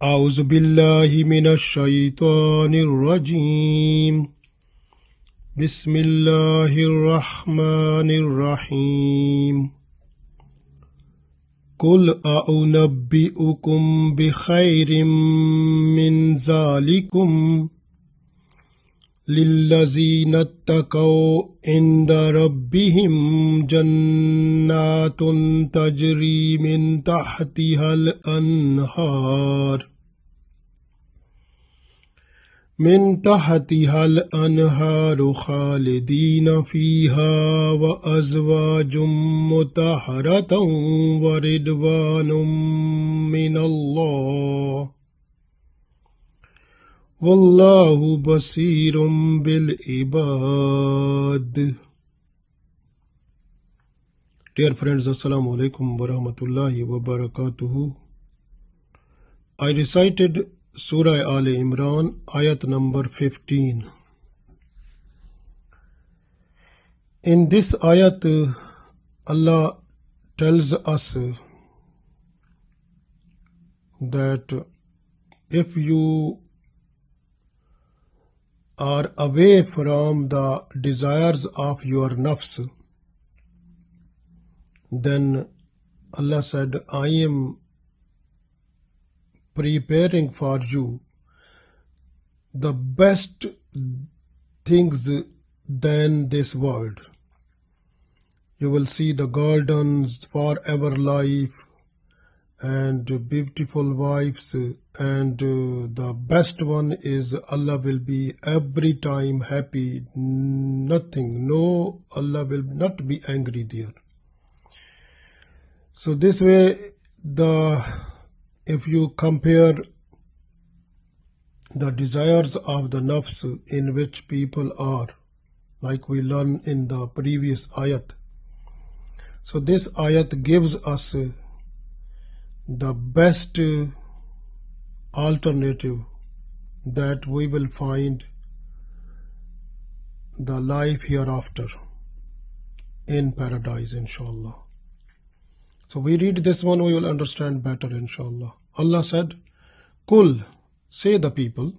أعوذ بالله من الشيطان الرجيم بسم الله الرحمن الرحيم قل أنبئكم بخير من ذلكم للذين اتقوا عند ربهم جنات تجري من تحتها الأنهار خالدين فيها وأزواج مطهرة ورضوان من الله والله بصير بالعباد. Dear friends, Assalamu alaikum wa rahmatullahi wa barakatuhu. I recited Surah Aal-i-Imraan Ayat number 15. In this ayat, Allah tells us that if you are away from the desires of your nafs, then Allah said, I am preparing for you the best things than this world. You will see the gardens, forever life, and beautiful wives, and the best one is Allah will be every time happy, Allah will not be angry there. So this way, if you compare the desires of the nafs in which people are, like we learned in the previous ayat, so this ayat gives us the best alternative that we will find the life hereafter in paradise, inshallah. So we read this one, we will understand better, inshallah. Allah said, Kul, say the people,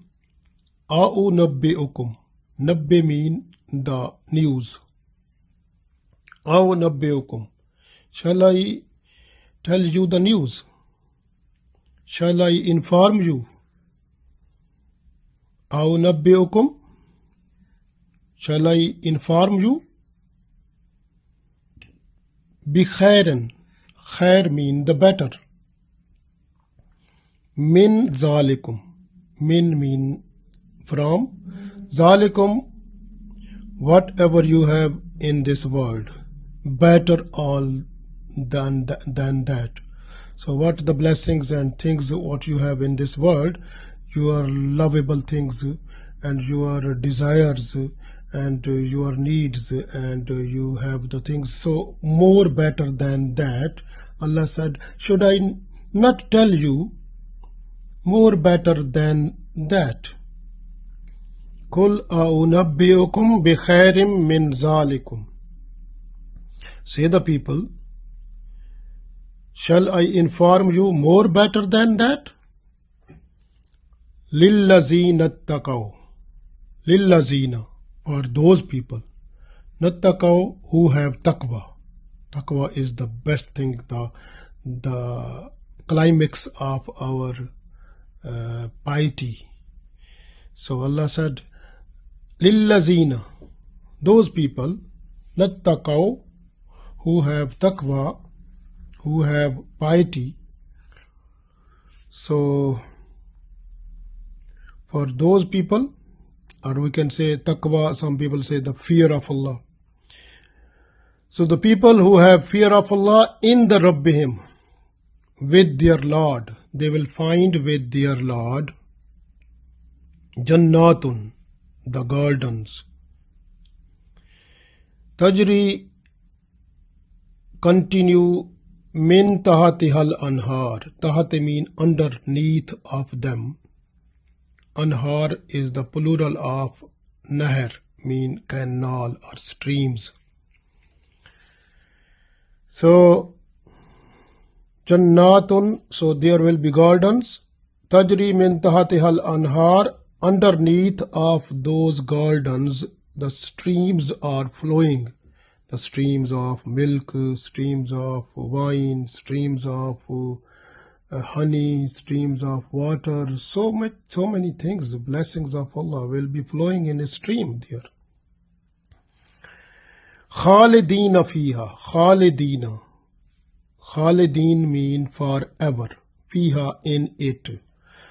A'u nabbi'ukum. Nabbi mean the news. A'u nabbi'ukum. Shall I tell you the news? Shall I inform you? A'u nabbi'ukum. Shall I inform you? Bi khairan. Khair mean the better. Min zalikum. Min mean from. Zalikum, whatever you have in this world. Better all than that. So what the blessings and things what you have in this world, your lovable things and your desires and your needs, and you have the things so more better than that. Allah said, should I not tell you more better than that? Kul a'unabbi'ukum bi khairim min zalikum. Say the people, shall I inform you more better than that? Lillazina attaqaw. Lillazina, for those people. Nattaqaw, who have taqwa. Taqwa is the best thing, the climax of our piety. So Allah said, Lillazina, those people, nattaqaw, who have taqwa, who have piety. So for those people, or we can say taqwa, some people say the fear of Allah. So the people who have fear of Allah in the Rabbihim, with their Lord, they will find with their Lord Jannatun, the gardens. Tajri, continue, min tahatihal anhar. Tahati mean underneath of them. Anhar is the plural of nahr, mean canal or streams. So Jannatun, so there will be gardens, tajri min tahtihal anhar. Underneath of those gardens, the streams are flowing. The streams of milk, streams of wine, streams of honey, streams of water, so many things. The blessings of Allah will be flowing in a stream there. Khalidina fiha. Khalidina. Khalidin mean forever. Fiha, in it.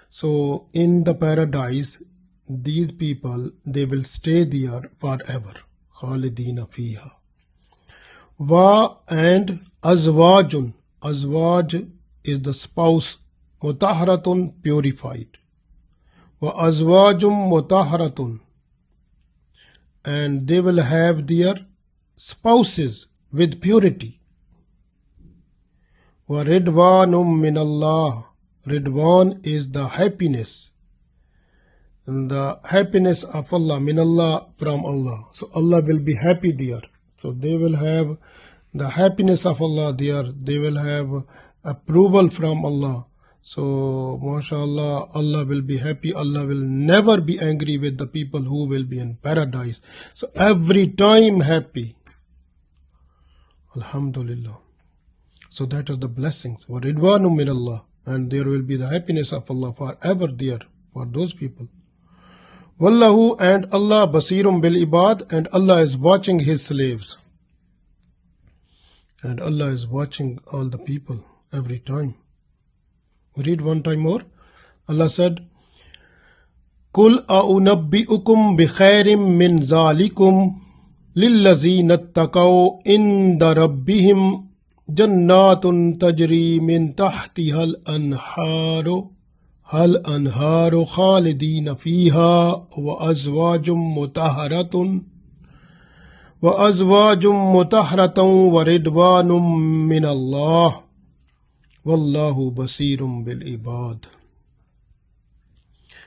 So in the paradise, these people, they will stay there forever. Khalidina fiha. Wa, and azwajun. Azwaj is the spouse. Mutahharatun, purified. Wa azwajum mutahharatun. And they will have their spouses with purity. Wa ridwanum min Allah. Ridwan is the happiness. And the happiness of Allah, min Allah, from Allah. So Allah will be happy there. So they will have the happiness of Allah there. They will have approval from Allah. So, mashallah, Allah will be happy. Allah will never be angry with the people who will be in paradise. So every time happy. Alhamdulillah. So that is the blessings. Wa ridwanu min Allah. And there will be the happiness of Allah forever there for those people. Wallahu, and Allah basirum bil ibad, and Allah is watching his slaves. And Allah is watching all the people every time. We read one time more. Allah said, Kul a'unabbi'ukum bi khairim min zalikum lillazina attaqaw inda rabbihim jannatun tajri min tahtihal anharu hal anharu khalidina fiha wa azwajum mutahharatun wa ridwanum min Allah wallahu basirum bil ibad.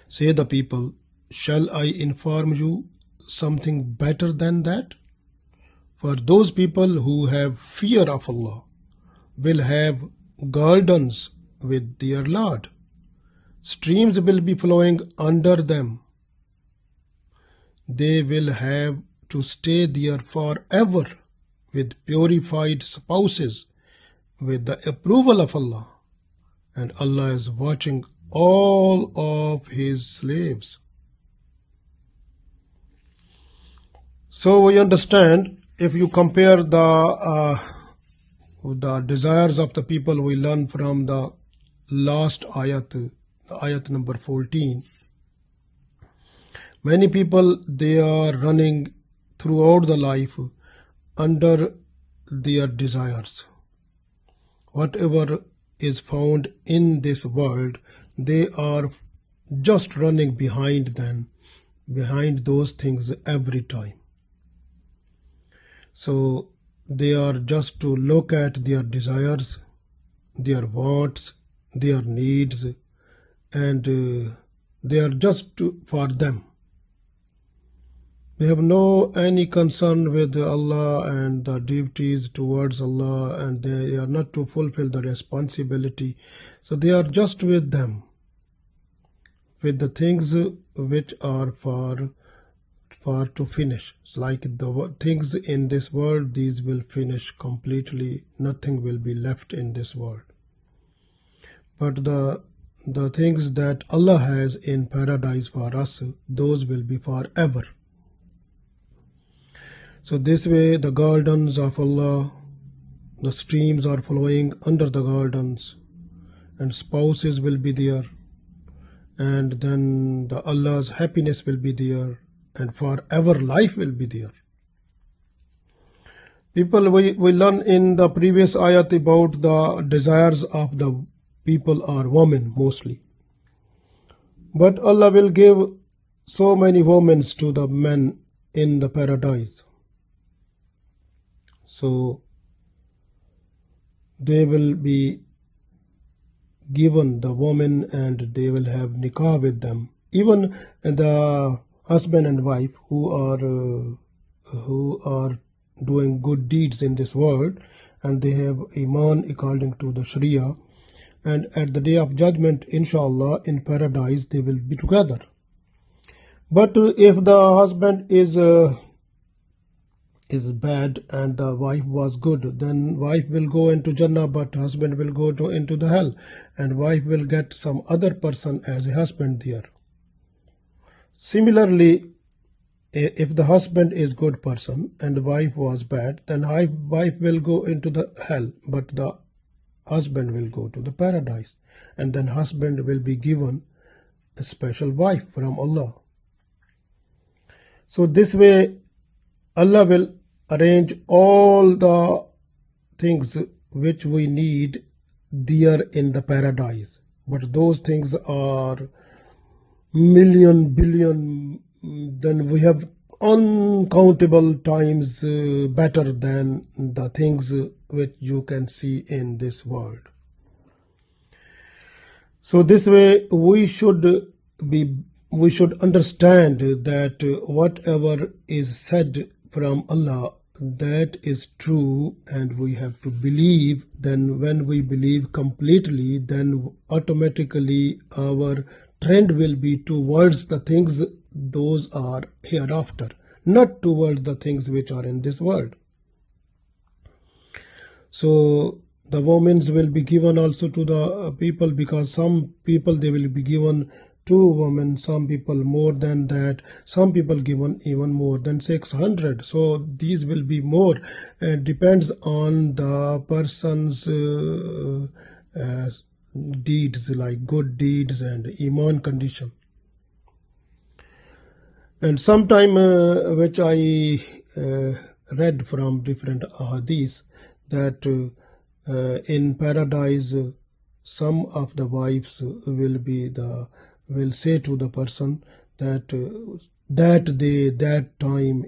Say the people, shall I inform you something better than that? For those people who have fear of Allah will have gardens with their Lord. Streams will be flowing under them. They will have to stay there forever with purified spouses, with the approval of Allah. And Allah is watching all of his slaves. So we understand, if you compare the desires of the people we learn from the last ayat, ayat number 14. Many people, they are running throughout the life under their desires. Whatever is found in this world, they are just running behind them, behind those things every time. So they are just to look at their desires, their wants, their needs, and they are just for them. They have no any concern with Allah and the duties towards Allah, and they are not to fulfill the responsibility. So they are just with them, with the things which are for to finish. It's like the things in this world, these will finish completely. Nothing will be left in this world. But the things that Allah has in paradise for us, those will be forever. So this way, the gardens of Allah, the streams are flowing under the gardens, and spouses will be there, and then the Allah's happiness will be there, and forever life will be there. People, we learn in the previous ayat about the desires of the people are women mostly. But Allah will give so many women to the men in the paradise. So they will be given the woman and they will have nikah with them. Even the husband and wife who are doing good deeds in this world, and they have iman according to the Sharia, and at the day of judgment, inshallah, in paradise they will be together. But if the husband is bad and the wife was good, then wife will go into Jannah, but husband will go into the hell, and wife will get some other person as a husband there. Similarly, if the husband is good person and the wife was bad, then wife will go into the hell, but the husband will go to the paradise, and then husband will be given a special wife from Allah. So this way Allah will arrange all the things which we need there in the paradise, but those things are million, billion, then we have uncountable times better than the things which you can see in this world. So this way we should understand that whatever is said from Allah, that is true, and we have to believe. Then when we believe completely, then automatically our trend will be towards the things those are hereafter, not towards the things which are in this world. So the women will be given also to the people, because some people they will be given 2 women, some people more than that, some people given even more than 600. So these will be more, depends on the person's deeds, like good deeds and iman condition. And sometime which I read from different ahadith, that in paradise some of the wives will say to the person that that day, that time,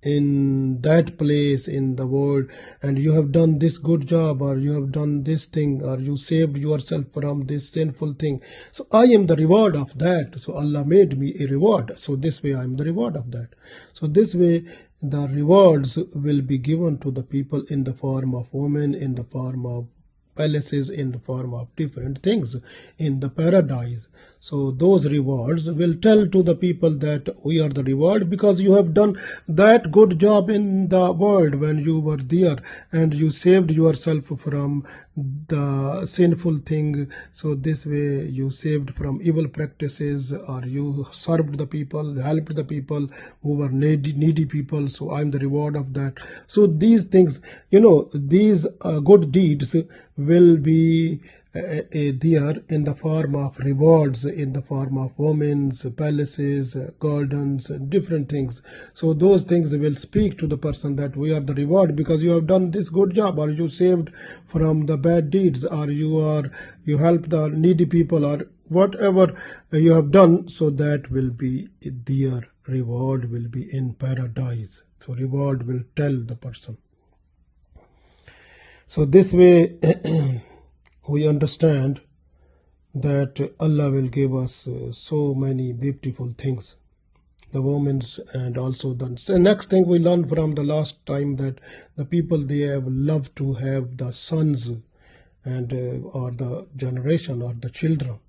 in that place in the world, and you have done this good job, or you have done this thing, or you saved yourself from this sinful thing. So I am the reward of that. So Allah made me a reward. So this way I am the reward of that. So this way the rewards will be given to the people in the form of women, in the form of palaces, in the form of different things in the paradise. So those rewards will tell to the people that we are the reward because you have done that good job in the world when you were there, and you saved yourself from the sinful thing. So this way you saved from evil practices, or you served the people, helped the people who were needy people. So I'm the reward of that. So these things, these good deeds will be there in the form of rewards, in the form of women's palaces, gardens, different things. So those things will speak to the person that we are the reward because you have done this good job, or you saved from the bad deeds, or you helped the needy people, or whatever you have done. So that will be their reward, will be in paradise. So reward will tell the person. So this way we understand that Allah will give us so many beautiful things, the women's, and also the next thing we learned from the last time, that the people, they have loved to have the sons and or the generation or the children.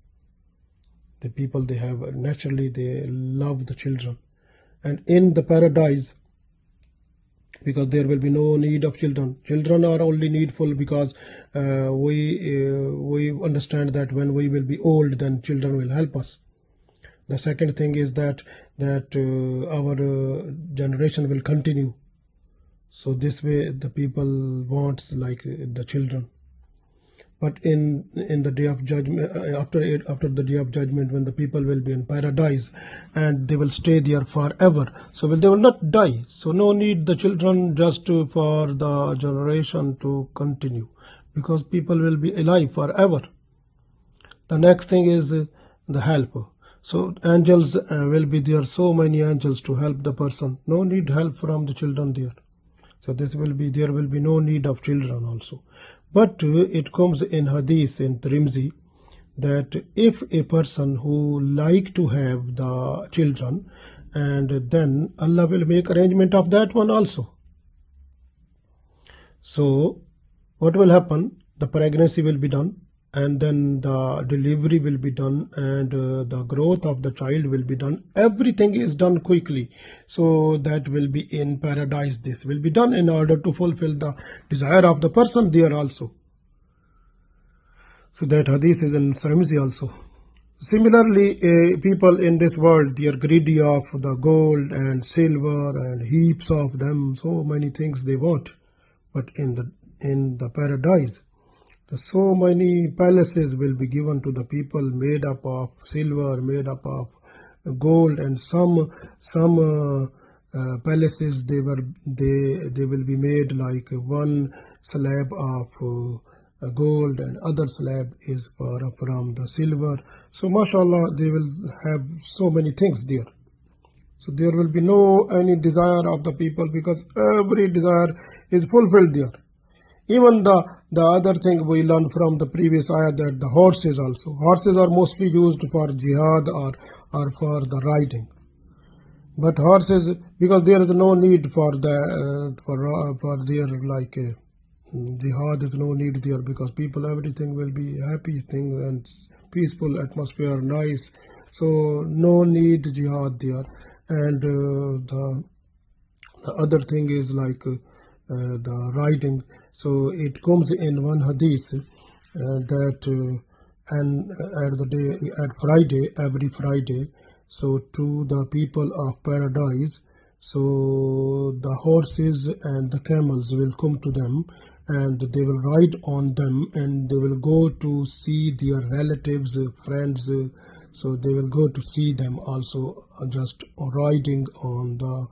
The people, they have naturally, they love the children, and in the paradise, because there will be no need of children. Children are only needful because we understand that when we will be old, then children will help us. The second thing is that our generation will continue. So this way the people wants like the children. But in the day of judgment, after the day of judgment, when the people will be in paradise and they will stay there forever, so they will not die. So no need the children just for the generation to continue, because people will be alive forever. The next thing is the help. So angels will be there, so many angels to help the person. No need help from the children there. So there will be no need of children also. But it comes in hadith in Tirmidhi that if a person who like to have the children, and then Allah will make arrangement of that one also. So what will happen? The pregnancy will be done, and then the delivery will be done, and the growth of the child will be done. Everything is done quickly, so that will be in paradise. This will be done in order to fulfill the desire of the person there also. So that hadith is in Tirmidhi also. Similarly, people in this world, they are greedy of the gold and silver and heaps of them, so many things they want. But in the paradise, so many palaces will be given to the people, made up of silver, made up of gold, and some palaces they will be made like one slab of gold and other slab is from the silver. So mashallah, they will have so many things there. So there will be no any desire of the people, because every desire is fulfilled there. Even the other thing we learned from the previous ayah, that the horses also. Horses are mostly used for jihad or for the riding. But horses, because there is no need for the for their like jihad is no need there, because people, everything will be happy things and peaceful atmosphere, nice. So no need jihad there. And the other thing is like the riding. So it comes in one hadith that and at Friday, every Friday, so to the people of paradise, so the horses and the camels will come to them, and they will ride on them, and they will go to see their relatives, friends. So they will go to see them also, just riding on the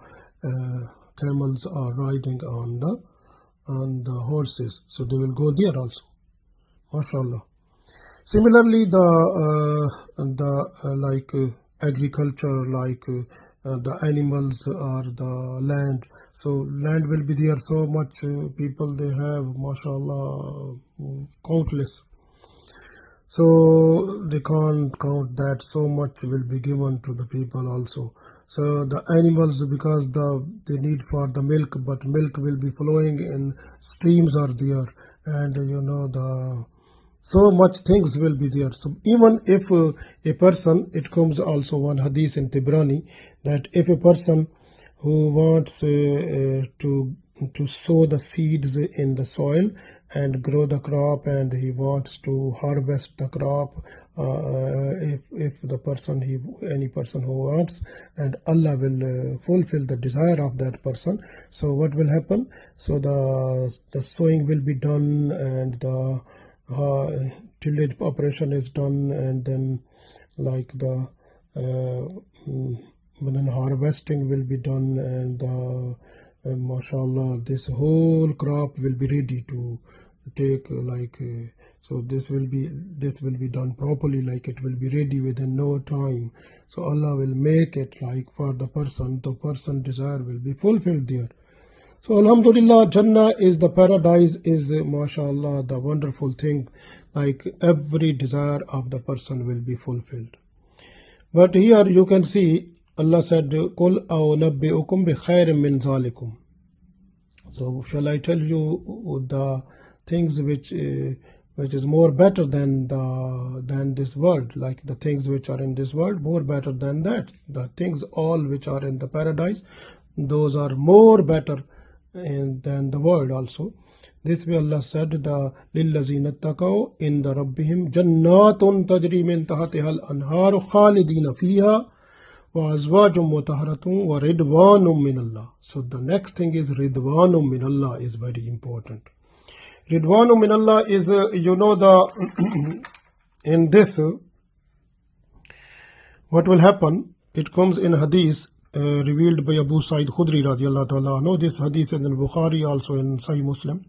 camels or riding on the horses. So they will go there also, mashallah. Similarly, like agriculture, like the animals or the land. So land will be there, so much people they have, mashallah, countless. So they can't count that, so much will be given to the people also. So the animals, because they need for the milk, but milk will be flowing in streams are there, and so much things will be there. So even if a person, it comes also one hadith in Tibrani, that if a person who wants to sow the seeds in the soil and grow the crop, and he wants to harvest the crop, if the person, any person who wants, and Allah will fulfill the desire of that person. So what will happen? So the sowing will be done, and the tillage operation is done, and then like the then harvesting will be done, and mashallah, this whole crop will be ready to take, so this will be done properly, like it will be ready within no time. So Allah will make it like for the person desire will be fulfilled there. So alhamdulillah, Jannah is the paradise, is mashallah the wonderful thing, like every desire of the person will be fulfilled. But here you can see Allah said, "Qul a'unabbi'ukum bi khairin min zalikum." So shall I tell you the things which is more better than this world, like the things which are in this world, more better than that. The things all which are in the paradise, those are more better than the world also. This way Allah said, the lillazina taqaw inda rabbihim jannatun tajri min tahtiha al-anharu khalidina fiha wa azwajum mutahharatun wa ridwanum min Allah. So the next thing is ridwanum min Allah is very important. Ridwanum min Allah is in this what will happen, it comes in hadith revealed by Abu Sa'id Khudri radiallahu ta'ala. No, this hadith is in Bukhari, also in Sahih Muslim,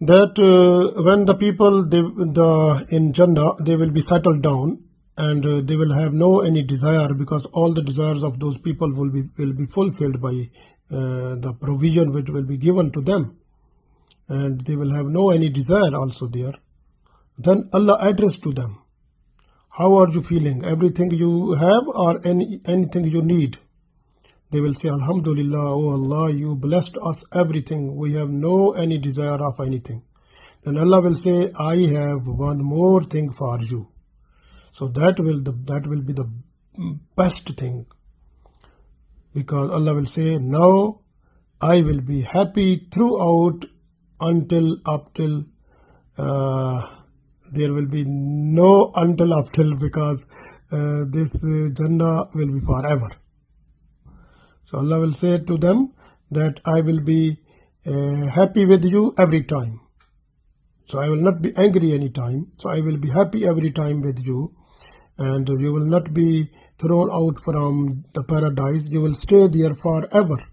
that when the people in Jannah, they will be settled down, and they will have no any desire, because all the desires of those people will be fulfilled by the provision which will be given to them, and they will have no any desire also there. Then Allah addressed to them, how are you feeling? Everything you have, or anything you need? They will say, Alhamdulillah, oh Allah, you blessed us everything. We have no any desire of anything. then Allah will say, I have one more thing for you. So that will be the best thing, because Allah will say, now I will be happy throughout up till there will be no until up till, because this Jannah will be forever. So Allah will say to them that I will be happy with you every time. So I will not be angry any time. So I will be happy every time with you, and you will not be thrown out from the paradise. You will stay there forever.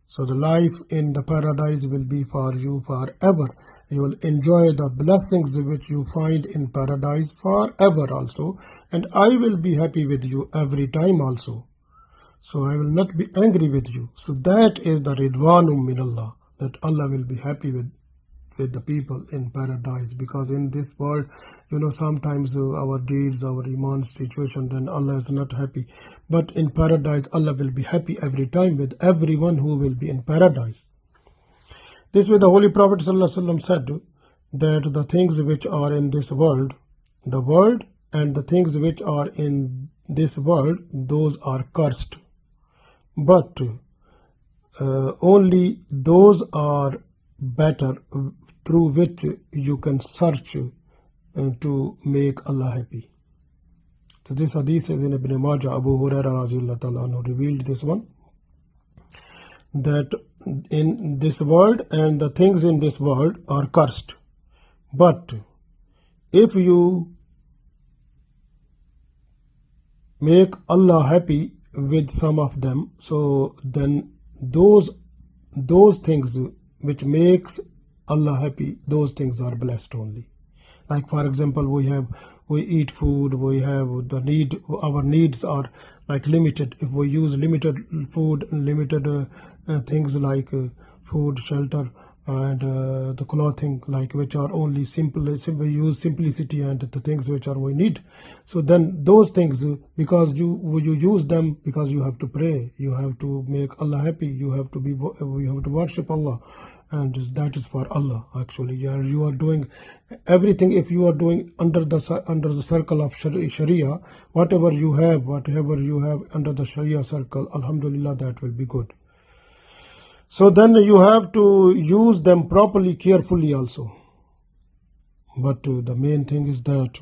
So the life in the paradise will be for you forever. You will enjoy the blessings which you find in paradise forever also. And I will be happy with you every time also. So I will not be angry with you. So that is the Ridwanum min Allah, that Allah will be happy with the people in paradise. Because in this world, sometimes our deeds, our iman situation, then Allah is not happy. But in paradise, Allah will be happy every time with everyone who will be in paradise. This way the Holy Prophet ﷺ said that the things which are in this world, the world and the things which are in this world, those are cursed. But only those are better through which you can search to make Allah happy. So this hadith is in Ibn Majah. Abu Hurairah radiallahu ta'ala anhu revealed this one, that in this world and the things in this world are cursed. But if you make Allah happy with some of them, so then those things which makes Allah happy, those things are blessed only. Like for example, we eat food, we have the need, our needs are like limited. If we use limited food, limited things like food, shelter, and the clothing, like which are only simple, we use simplicity and the things which are we need. So then those things, because you use them because you have to pray, you have to make Allah happy, you have to worship Allah. And that is for Allah. Actually, you are doing everything. If you are doing under the circle of Sharia, whatever you have under the Sharia circle, Alhamdulillah, that will be good. So then you have to use them properly, carefully also. But the main thing is that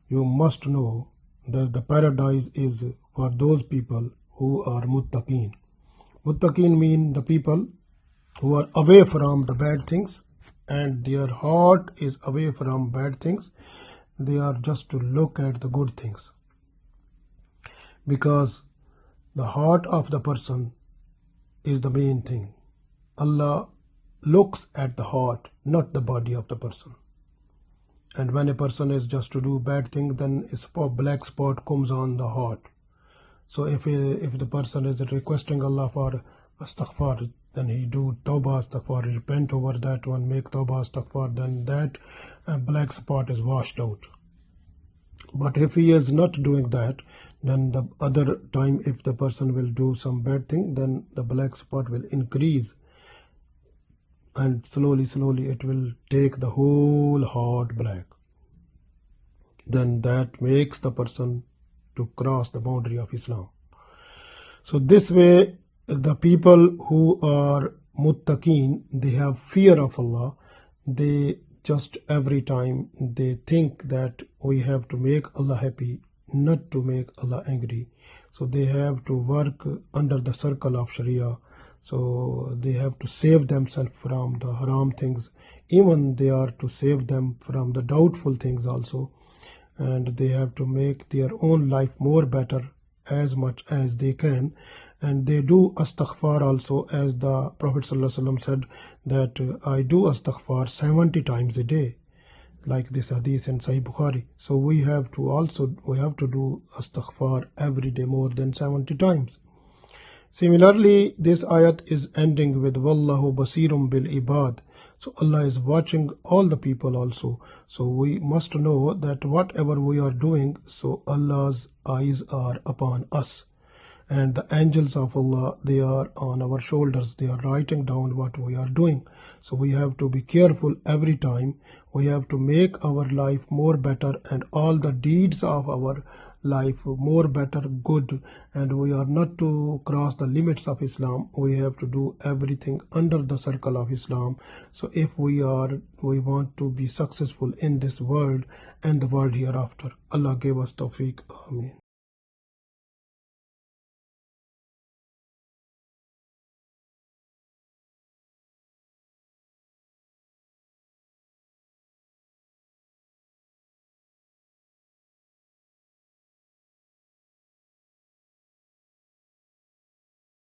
you must know that the paradise is for those people who are muttaqeen. Muttaqeen mean the people who are away from the bad things, and their heart is away from bad things. They are just to look at the good things, because the heart of the person is the main thing. Allah looks at the heart, not the body of the person. And when a person is just to do bad thing, then a black spot comes on the heart. So if the person is requesting Allah for astaghfar, then he do tawbah astaghfar, repent over that one, make tawbah astaghfar, then that black spot is washed out. But if he is not doing that, then the other time if the person will do some bad thing, then the black spot will increase, and slowly it will take the whole heart black. Then that makes the person to cross the boundary of Islam. So this way, the people who are muttaqeen, they have fear of Allah. They just every time they think that we have to make Allah happy, not to make Allah angry. So they have to work under the circle of Sharia. So they have to save themselves from the haram things. Even they are to save them from the doubtful things also. And they have to make their own life more better as much as they can. And they do astaghfar also, as the Prophet ﷺ said that I do astaghfar 70 times a day, like this hadith in Sahih Bukhari. So we have to do astaghfar every day more than 70 times. Similarly, this ayat is ending with Wallahu Basirum bil Ibad. So Allah is watching all the people also. So we must know that whatever we are doing, so Allah's eyes are upon us. and the angels of Allah, they are on our shoulders. They are writing down what we are doing. So we have to be careful every time. We have to make our life more better and all the deeds of our life more better, good, and we are not to cross the limits of Islam. We have to do everything under the circle of Islam. So if we want to be successful in this world and the world hereafter. Allah give us tawfiq. Ameen.